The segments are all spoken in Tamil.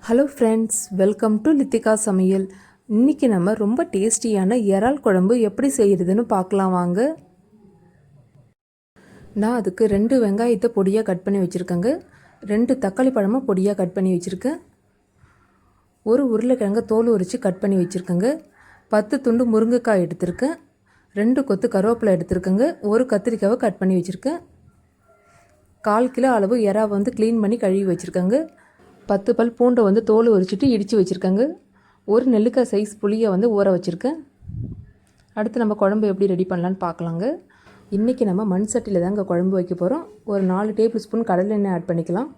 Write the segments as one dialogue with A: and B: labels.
A: Hello friends, welcome to Lithika சமையல். இன்றைக்கி நம்ம ரொம்ப டேஸ்டியான இறால் குழம்பு எப்படி செய்கிறதுன்னு பார்க்கலாம் வாங்க. நான் அதுக்கு 2 வெங்காயத்தை பொடியாக கட் பண்ணி வச்சுருக்கேங்க. 2 தக்காளி பழமாக பொடியாக கட் பண்ணி வச்சுருக்கேன். ஒரு உருளைக்கிழங்க தோல் உரித்து கட் பண்ணி வச்சுருக்கேங்க. 10 துண்டு முருங்கைக்காய் எடுத்திருக்கேன். 2 கொத்து கருவேப்பிலை எடுத்திருக்கேங்க. ஒரு கத்திரிக்காவை கட் பண்ணி வச்சுருக்கேன். 1/4 கிலோ அளவு இறாவை க்ளீன் பண்ணி கழுவி வச்சுருக்கேங்க. 10 பல் பூண்டை தோல் உரிச்சிட்டு இடித்து வச்சுருக்கேங்க. ஒரு நெல்லிக்காய் சைஸ் புளியை ஊற வச்சுருக்கேன். அடுத்து நம்ம குழம்பு எப்படி ரெடி பண்ணலான்னு பார்க்கலாங்க. இன்றைக்கி நம்ம மண் சட்டியில் தாங்க குழம்பு வைக்க போகிறோம். ஒரு 4 டேபிள் ஸ்பூன் கடலெண்ணெய் ஆட் பண்ணிக்கலாம்.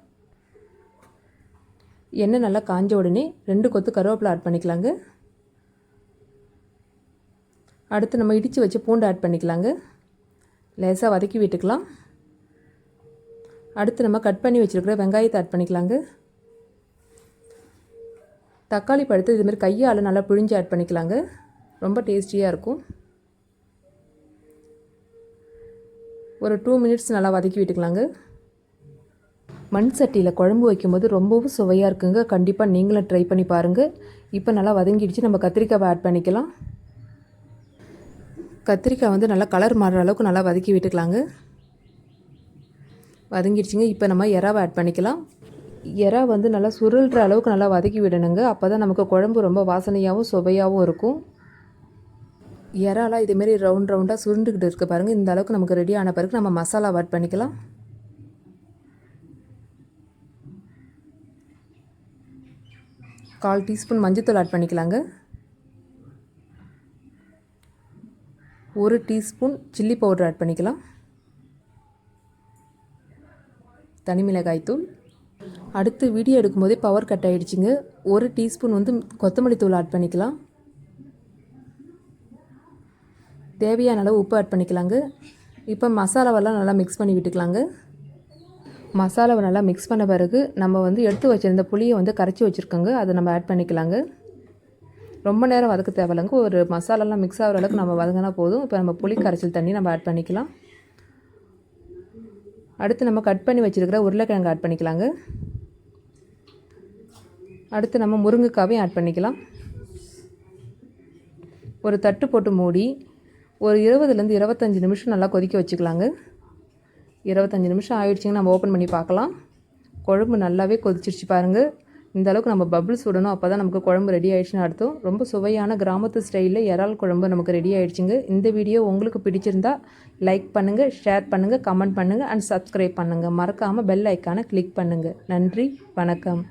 A: எண்ணெய் நல்லா காஞ்ச உடனே 2 கொத்து கருவேப்பிலை ஆட் பண்ணிக்கலாங்க. அடுத்து நம்ம இடித்து வச்சு பூண்டு ஆட் பண்ணிக்கலாங்க. லேசாக வதக்கி விட்டுக்கலாம். அடுத்து நம்ம கட் பண்ணி வச்சுருக்கிற வெங்காயத்தை ஆட் பண்ணிக்கலாங்க. தக்காளி பழத்தை இதுமாதிரி கையால் நல்லா பிழிஞ்சு ஆட் பண்ணிக்கலாங்க. ரொம்ப டேஸ்டியாக இருக்கும். ஒரு 2 மினிட்ஸ் நல்லா வதக்கி விட்டுக்கலாங்க. மண் சட்டியில் குழம்பு வைக்கும்போது ரொம்பவும் சுவையாக இருக்குங்க. கண்டிப்பாக நீங்களும் ட்ரை பண்ணி பாருங்கள். இப்போ நல்லா வதங்கிடுச்சு. நம்ம கத்திரிக்காவை ஆட் பண்ணிக்கலாம். கத்திரிக்காய் நல்லா கலர் மாறுற அளவுக்கு நல்லா வதக்கி விட்டுக்கலாங்க. வதங்கிடுச்சுங்க. இப்போ நம்ம இறாவை ஆட் பண்ணிக்கலாம். இறா நல்லா சுருள்ற அளவுக்கு நல்லா வதக்கி விடணுங்க. அப்போ தான் நமக்கு குழம்பு ரொம்ப வாசனையாகவும் சுவையாகவும் இருக்கும். இறாலாம் இதுமாரி ரவுண்டாக சுருண்டுக்கிட்டு இருக்க பாருங்கள். இந்த அளவுக்கு நமக்கு ரெடி ஆன பிறகு நம்ம மசாலா ஆட் பண்ணிக்கலாம். கால் டீஸ்பூன் மஞ்சள்தூள் ஆட் பண்ணிக்கலாங்க. 1 டீஸ்பூன் சில்லி பவுடர் ஆட் பண்ணிக்கலாம். தனி மிளகாய் தூள். அடுத்து வீடியோ எடுக்கும்போதே பவர் கட் ஆகிடுச்சிங்க. 1 டீஸ்பூன் கொத்தமல்லி தூள் ஆட் பண்ணிக்கலாம். தேவையான அளவு உப்பு ஆட் பண்ணிக்கலாங்க. இப்போ மசாலாவெல்லாம் நல்லா மிக்ஸ் பண்ணி விட்டுக்கலாங்க. மசாலாவை நல்லா மிக்ஸ் பண்ண பிறகு நம்ம எடுத்து வச்சுருந்த புளியை கரைச்சி வச்சுருக்கோங்க. அதை நம்ம ஆட் பண்ணிக்கலாங்க. ரொம்ப நேரம் வதக்க தேவையில்லைங்க. ஒரு மசாலாலாம் மிக்ஸ் ஆகிற அளவுக்கு நம்ம வதங்கினா போதும். இப்போ நம்ம புளி கரைச்சல் தண்ணி நம்ம ஆட் பண்ணிக்கலாம். அடுத்து நம்ம கட் பண்ணி வச்சுருக்கிற உருளைக்கிழங்கு ஆட் பண்ணிக்கலாங்க. அடுத்து நம்ம முருங்கைக்காவையும் ஆட் பண்ணிக்கலாம். ஒரு தட்டு போட்டு மூடி ஒரு 20லேருந்து 25 நிமிஷம் நல்லா கொதிக்க வச்சுக்கலாங்க. 25 நிமிஷம் ஆகிடுச்சிங்க. நம்ம ஓப்பன் பண்ணி பார்க்கலாம். குழம்பு நல்லாவே கொதிச்சிருச்சு பாருங்கள். இந்த அளவுக்கு நம்ம பபிள்ஸ் விடணும். அப்போ தான் நமக்கு குழம்பு ரெடி ஆகிடுச்சுன்னு அர்த்தம். ரொம்ப சுவையான கிராமத்து ஸ்டைலில் இறால் குழம்பு நமக்கு ரெடி ஆகிடுச்சிங்க. இந்த வீடியோ உங்களுக்கு பிடிச்சிருந்தா லைக் பண்ணுங்கள், ஷேர் பண்ணுங்கள், கமெண்ட் பண்ணுங்கள் அண்ட் சப்ஸ்கிரைப் பண்ணுங்கள். மறக்காமல் பெல் ஐக்கானை கிளிக் பண்ணுங்கள். நன்றி, வணக்கம்.